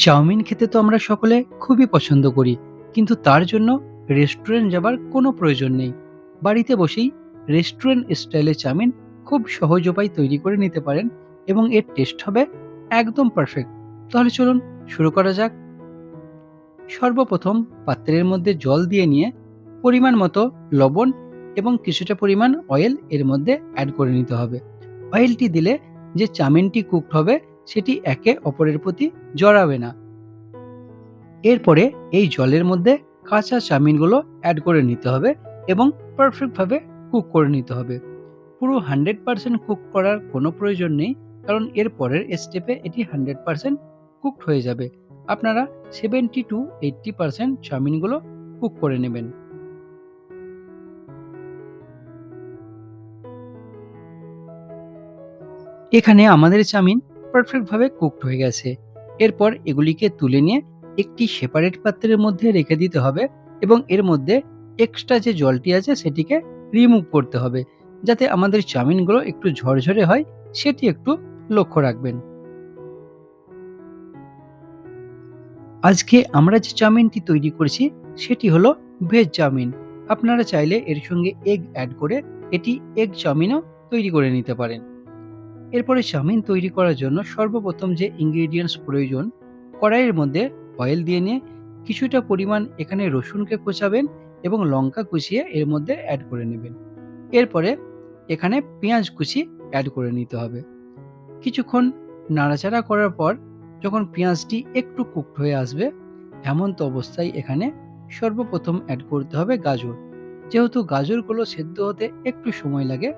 Chowmein খেতে তো আমরা সকলে খুবই পছন্দ করি, কিন্তু তার জন্য রেস্টুরেন্ট যাবার কোনো প্রয়োজন নেই। বাড়িতে বসেই রেস্টুরেন্ট স্টাইলে চাউমিন খুব সহজ উপায় তৈরি করে নিতে পারেন এবং এর টেস্ট হবে একদম পারফেক্ট। তাহলে চলুন শুরু করা যাক। সর্বপ্রথম পাত্রের মধ্যে জল দিয়ে নিয়ে পরিমাণ মতো লবণ এবং কিছুটা পরিমাণ অয়েল এর মধ্যে অ্যাড করে নিতে হবে। অয়েলটি দিলে যে চাউমিনটি কুকড হবে সেটি একে অপরের প্রতি জড়াবে না। এরপরে এই জলের মধ্যে কাঁচা চাউমিনগুলো অ্যাড করে নিতে হবে এবং পারফেক্টভাবে কুক করে নিতে হবে। পুরো 100% কুক করার কোনো প্রয়োজন নেই, কারণ এর পরের স্টেপে এটি 100% কুকড হয়ে যাবে। আপনারা 70 to 80% চাউমিনগুলো কুক করে নেবেন। এখানে আমাদের চাউমিন পারফেক্টভাবে কুকড হয়ে গেছে। এরপর এগুলিকে তুলে নিয়ে একটি সেপারেট পাত্রের মধ্যে রেখে দিতে হবে এবং এর মধ্যে এক্সট্রা যে জলটি আছে সেটিকে রিমুভ করতে হবে, যাতে আমাদের চাউমিনগুলো একটু ঝরঝরে হয় সেটি একটু লক্ষ্য রাখবেন। আজকে আমরা যে চাউমিনটি তৈরি করছি সেটি হলো ভেজ চাউমিন। আপনারা চাইলে এর সঙ্গে এগ অ্যাড করে এটি এগ চাউমিনও তৈরি করে নিতে পারেন। এরপরে চাউমিন তৈরি করার জন্য সর্বপ্রথম যে ইনগ্রেডিয়েন্টস প্রয়োজন, কড়াইয়ের মধ্যে অয়েল দিয়ে নিয়ে কিছুটা পরিমাণ এখানে রসুনকে কোচাবেন এবং লঙ্কা কুচিয়ে এর মধ্যে অ্যাড করে নেবেন। এরপরে এখানে পেঁয়াজ কুচি অ্যাড করে নিতে হবে। কিছুক্ষণ নাড়াচাড়া করার পর যখন পেঁয়াজটি একটু কুকড হয়ে আসবে, এমন তো অবস্থায় এখানে সর্বপ্রথম অ্যাড করতে হবে গাজর। যেহেতু গাজরগুলো সেদ্ধ হতে একটু সময় লাগে,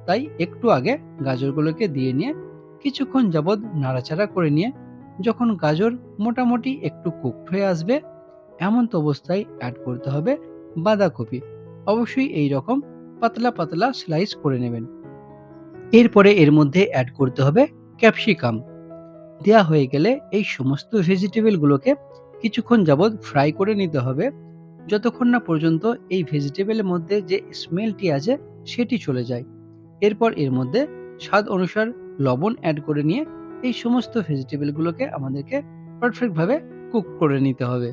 তাই একটু আগে গাজরগুলোকে দিয়ে নিয়ে কিছুক্ষণ যাবৎ নাড়াচাড়া করে নিয়ে যখন গাজর মোটামুটি একটু কুকড হয়ে আসবে, এমন তো অবস্থায় অ্যাড করতে হবে বাঁধাকপি। অবশ্যই এই রকম পাতলা পাতলা স্লাইস করে নেবেন। এরপরে এর মধ্যে অ্যাড করতে হবে ক্যাপসিকাম। দেয়া হয়ে গেলে এই সমস্ত ভেজিটেবলগুলোকে কিছুক্ষণ যাবৎ ফ্রাই করে নিতে হবে, যতক্ষণ না পর্যন্ত এই ভেজিটেবলের মধ্যে যে স্মেলটি আছে সেটি চলে যায়। এরপর এর মধ্যে স্বাদ অনুসার লবণ অ্যাড করে নিয়ে এই সমস্ত ভেজিটেবলগুলোকে আমাদেরকে পারফেক্টভাবে কুক করে নিতে হবে।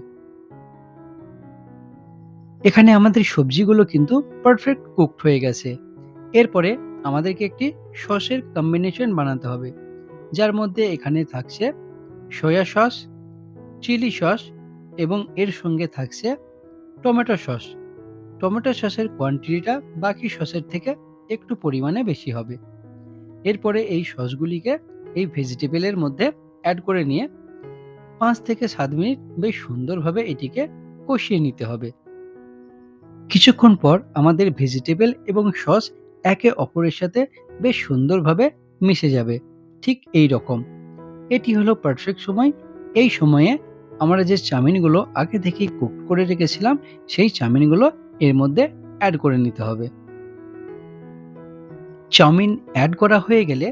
এখানে আমাদের সবজিগুলো কিন্তু পারফেক্ট কুকড হয়ে গেছে। এরপরে আমাদেরকে একটি সসের কম্বিনেশন বানাতে হবে, যার মধ্যে এখানে থাকছে সয়া সস, চিলি সস এবং এর সঙ্গে থাকছে টমেটো সস। টমেটো সসের কোয়ান্টিটিটা বাকি সসের থেকে একটু পরিমাণে বেশি হবে। এরপরে এই সসগুলিকে এই ভেজিটেবলের মধ্যে অ্যাড করে নিয়ে 5 থেকে 7 মিনিট বেশ সুন্দরভাবে এটিকে কষিয়ে নিতে হবে। কিছুক্ষণ পর আমাদের ভেজিটেবল এবং সস একে অপরের সাথে বেশ সুন্দরভাবে মিশে যাবে, ঠিক এই রকম। এটি হলো পারফেক্ট সময়। এই সময়ে আমরা যে চাউমিনগুলো আগে থেকেই কুক করে রেখেছিলাম সেই চাউমিনগুলো এর মধ্যে অ্যাড করে নিতে হবে। চাউমিন অ্যাড করা হয়ে গেলে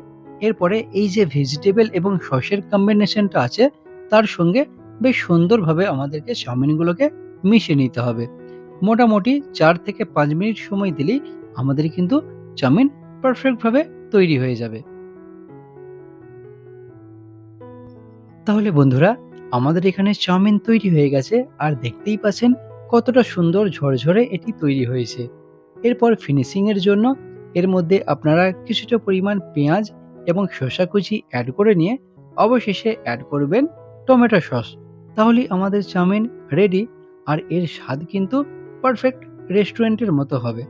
এরপরে এই যে ভেজিটেবল এবং সসের কম্বিনেশনটা আছে তার সঙ্গে বেশ সুন্দরভাবে আমাদেরকে চাউমিনগুলোকে মিশিয়ে নিতে হবে। মোটামুটি 4 থেকে 5 মিনিট সময় দিলেই আমাদের কিন্তু চাউমিন পারফেক্টভাবে তৈরি হয়ে যাবে। তাহলে বন্ধুরা, আমাদের এখানে চাউমিন তৈরি হয়ে গেছে আর দেখতেই পাচ্ছেন কতটা সুন্দর ঝরঝরে এটি তৈরি হয়েছে। এরপর ফিনিশিং এর জন্য এর মধ্যে আপনারা কিছুটা পরিমাণ পেঁয়াজ এবং শসা কুচি অ্যাড করে নিয়ে অবশেষে অ্যাড করবেন টমেটো সস। তাহলেই আমাদের চাউমিন রেডি আর এর স্বাদ কিন্তু পারফেক্ট রেস্টুরেন্টের মতো হবে।